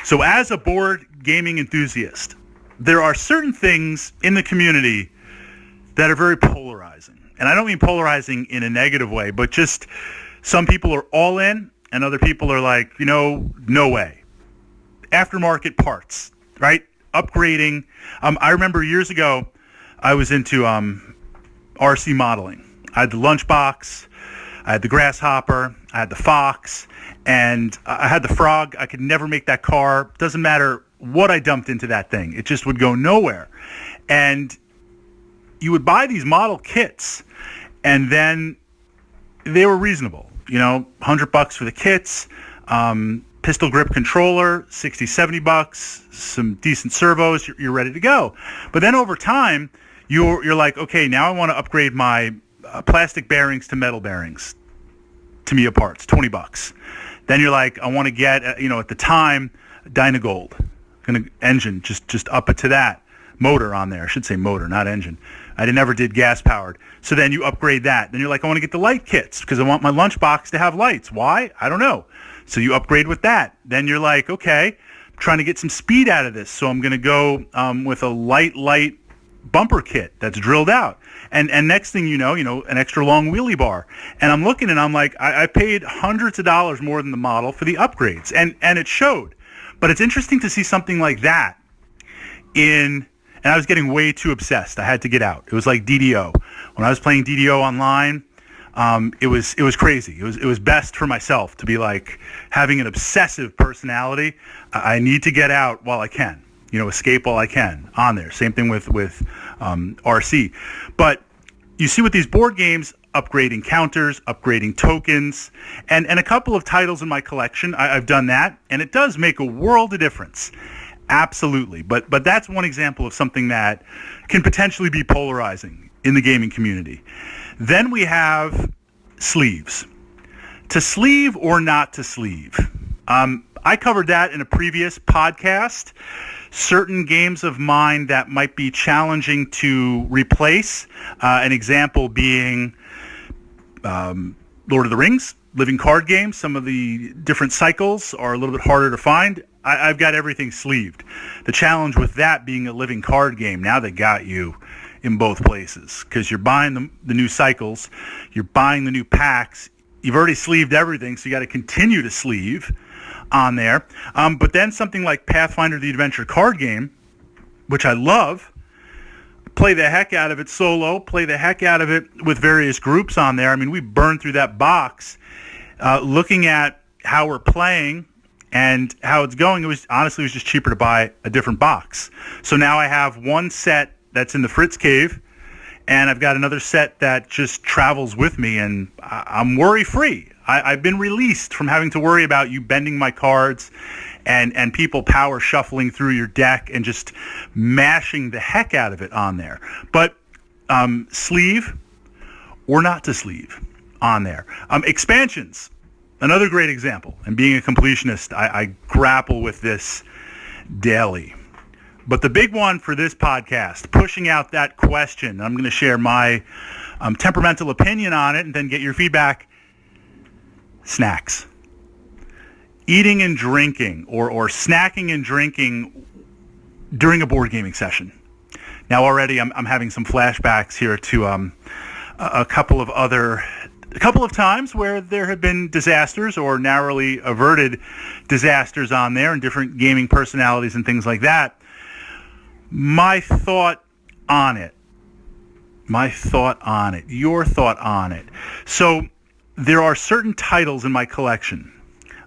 So as a board gaming enthusiast, there are certain things in the community that are very polarizing. And I don't mean polarizing in a negative way, but just some people are all in and other people are like, no way. Aftermarket parts, right? Upgrading. I remember years ago, I was into RC modeling. I had the Lunchbox, I had the Grasshopper, I had the Fox, and I had the Frog. I could never make that car. Doesn't matter what I dumped into that thing. It just would go nowhere. And you would buy these model kits, and then they were reasonable. $100 for the kits, pistol grip controller, $60-$70, some decent servos. You're ready to go. But then over time, you're like, okay, now I want to upgrade my plastic bearings to metal bearings. Tamiya parts, $20. Then you're like, I want to get, at the time, Dynagold, engine, just up it to that. Motor on there. I should say motor, not engine. I never did gas powered. So then you upgrade that. Then you're like, I want to get the light kits because I want my Lunchbox to have lights. Why? I don't know. So you upgrade with that. Then you're like, okay, I'm trying to get some speed out of this. So I'm going to go with a light bumper kit that's drilled out. And next thing you know, an extra long wheelie bar. And I'm looking and I'm like, I paid hundreds of dollars more than the model for the upgrades. And it showed. But it's interesting to see something like that and I was getting way too obsessed. I had to get out. It was like DDO. When I was playing DDO online, it was crazy. It was best for myself to be like having an obsessive personality. I need to get out while I can, escape while I can on there. Same thing with RC. But you see with these board games, upgrading counters, upgrading tokens, and a couple of titles in my collection, I've done that, and it does make a world of difference. Absolutely. But that's one example of something that can potentially be polarizing in the gaming community. Then we have sleeves. To sleeve or not to sleeve. I covered that in a previous podcast. Certain games of mine that might be challenging to replace. An example being Lord of the Rings, living card games. Some of the different cycles are a little bit harder to find. I've got everything sleeved. The challenge with that being a living card game, now they got you in both places because you're buying the new cycles, you're buying the new packs, you've already sleeved everything, so you got to continue to sleeve on there. But then something like Pathfinder the Adventure card game, which I love, play the heck out of it solo, play the heck out of it with various groups on there. I mean, we burned through that box looking at how we're playing and how it's going. It was just cheaper to buy a different box. So now I have one set that's in the Fritz cave, and I've got another set that just travels with me, and I'm worry-free. I've been released from having to worry about you bending my cards and people power shuffling through your deck and just mashing the heck out of it on there. But sleeve or not to sleeve on there. Expansions. Another great example, and being a completionist, I grapple with this daily. But the big one for this podcast, pushing out that question, I'm going to share my temperamental opinion on it and then get your feedback. Snacks. Eating and drinking or snacking and drinking during a board gaming session. Now already I'm having some flashbacks here to a couple of times where there have been disasters or narrowly averted disasters on there and different gaming personalities and things like that. My thought on it, your thought on it. So there are certain titles in my collection.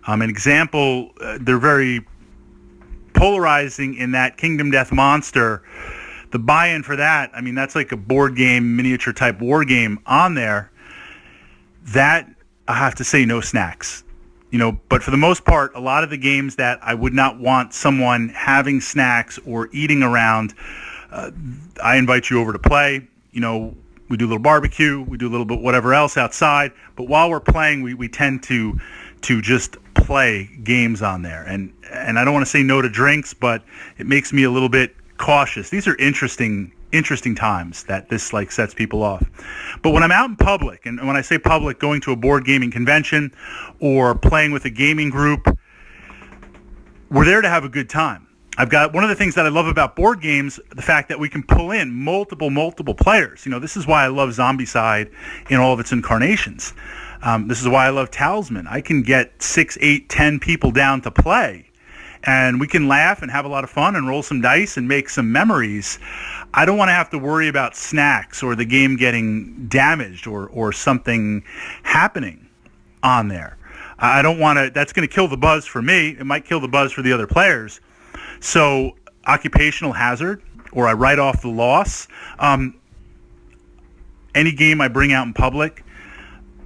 An example, they're very polarizing in that Kingdom Death Monster, the buy-in for that, I mean, that's like a board game, miniature type war game on there. That, I have to say, no snacks. But for the most part, a lot of the games that I would not want someone having snacks or eating around, I invite you over to play. We do a little barbecue, we do a little bit whatever else outside. But while we're playing, we tend to just play games on there. And I don't want to say no to drinks, but it makes me a little bit cautious. These are interesting times that this sets people off. But when I'm out in public, and when I say public, going to a board gaming convention or playing with a gaming group, we're there to have a good time. I've got one of the things that I love about board games, the fact that we can pull in multiple players. This is why I love Zombicide in all of its incarnations. This is why I love Talisman. I can get 6, 8, 10 people down to play, and we can laugh and have a lot of fun and roll some dice and make some memories. I don't want to have to worry about snacks or the game getting damaged or something happening on there. I don't want to. That's going to kill the buzz for me. It might kill the buzz for the other players. So occupational hazard, or I write off the loss. Any game I bring out in public,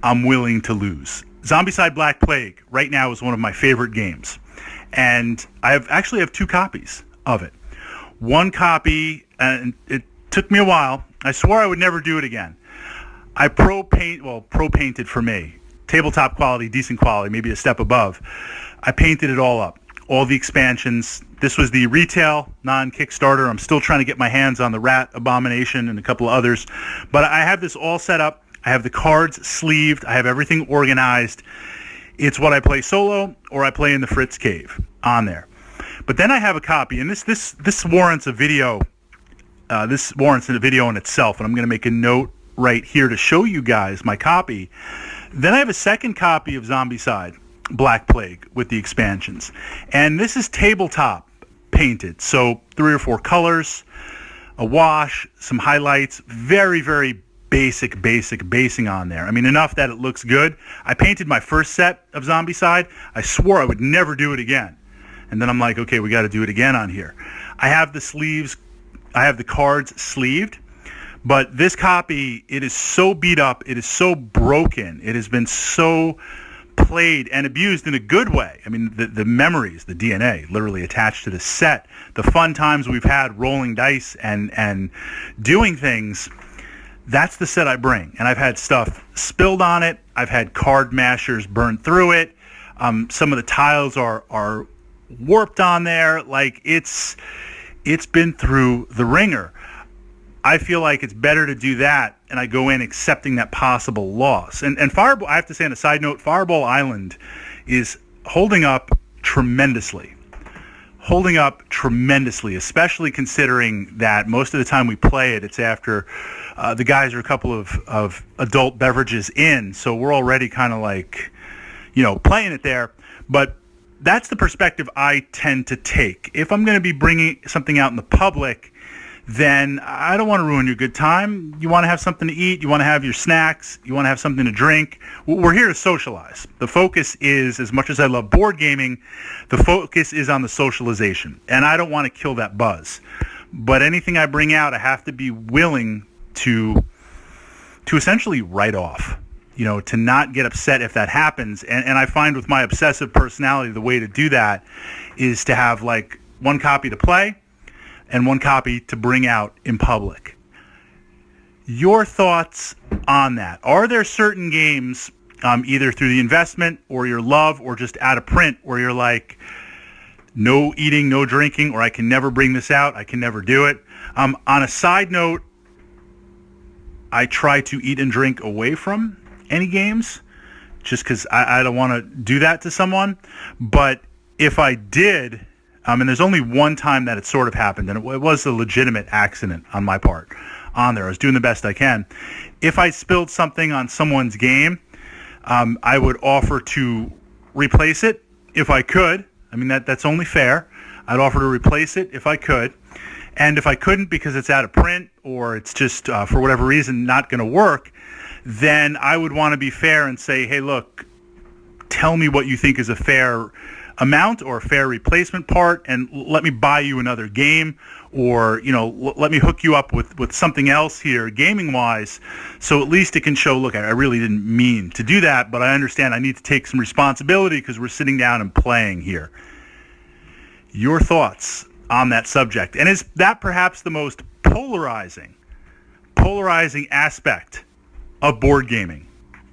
I'm willing to lose. Zombicide Black Plague right now is one of my favorite games. And I actually have 2 copies of it. One copy, and it took me a while. I swore I would never do it again. I pro-painted for me. Tabletop quality, decent quality, maybe a step above. I painted it all up. All the expansions. This was the retail, non-Kickstarter. I'm still trying to get my hands on the Rat Abomination and a couple of others. But I have this all set up. I have the cards sleeved. I have everything organized. It's what I play solo or I play in the Fritz cave on there. But then I have a copy, and this warrants a video. This warrants a video in itself, and I'm going to make a note right here to show you guys my copy. Then I have a second copy of Zombicide Black Plague with the expansions, and this is tabletop painted, so 3 or 4 colors, a wash, some highlights, very, very basic basing on there. I mean, enough that it looks good. I painted my first set of Zombicide. I swore I would never do it again. And then I'm like, okay, we got to do it again on here. I have the sleeves, I have the cards sleeved, but this copy, it is so beat up, it is so broken, it has been so played and abused in a good way. I mean, the memories, the DNA literally attached to the set, the fun times we've had rolling dice and doing things, that's the set I bring. And I've had stuff spilled on it. I've had card mashers burned through it. Some of the tiles are warped on there. Like, it's been through the ringer. I feel like it's better to do that, and I go in accepting that possible loss. And Fireball, I have to say on a side note, Fireball Island is holding up tremendously. Especially considering that most of the time we play it, it's after the guys are a couple of adult beverages in, so we're already kind of like, playing it there. But that's the perspective I tend to take. If I'm going to be bringing something out in the public, then I don't want to ruin your good time. You want to have something to eat. You want to have your snacks. You want to have something to drink. We're here to socialize. The focus is, as much as I love board gaming, the focus is on the socialization. And I don't want to kill that buzz. But anything I bring out, I have to be willing to essentially write off. To not get upset if that happens. And I find with my obsessive personality, the way to do that is to have like 1 copy to play and 1 copy to bring out in public. Your thoughts on that? Are there certain games, either through the investment or your love or just out of print, where you're like, no eating, no drinking, or I can never bring this out, I can never do it? On a side note, I try to eat and drink away from any games just because I don't want to do that to someone. But if I did, and there's only one time that it sort of happened, and it was a legitimate accident on my part on there. I was doing the best I can. If I spilled something on someone's game, I would offer to replace it if I could. I mean, that's only fair. I'd offer to replace it if I could. And if I couldn't because it's out of print or it's just, for whatever reason, not going to work, then I would want to be fair and say, hey, look, tell me what you think is a fair amount or a fair replacement part, and let me buy you another game, or let me hook you up with something else here gaming wise, so at least it can show, look, I really didn't mean to do that, but I understand I need to take some responsibility because we're sitting down and playing here. Your thoughts on that subject, and is that perhaps the most polarizing aspect of board gaming?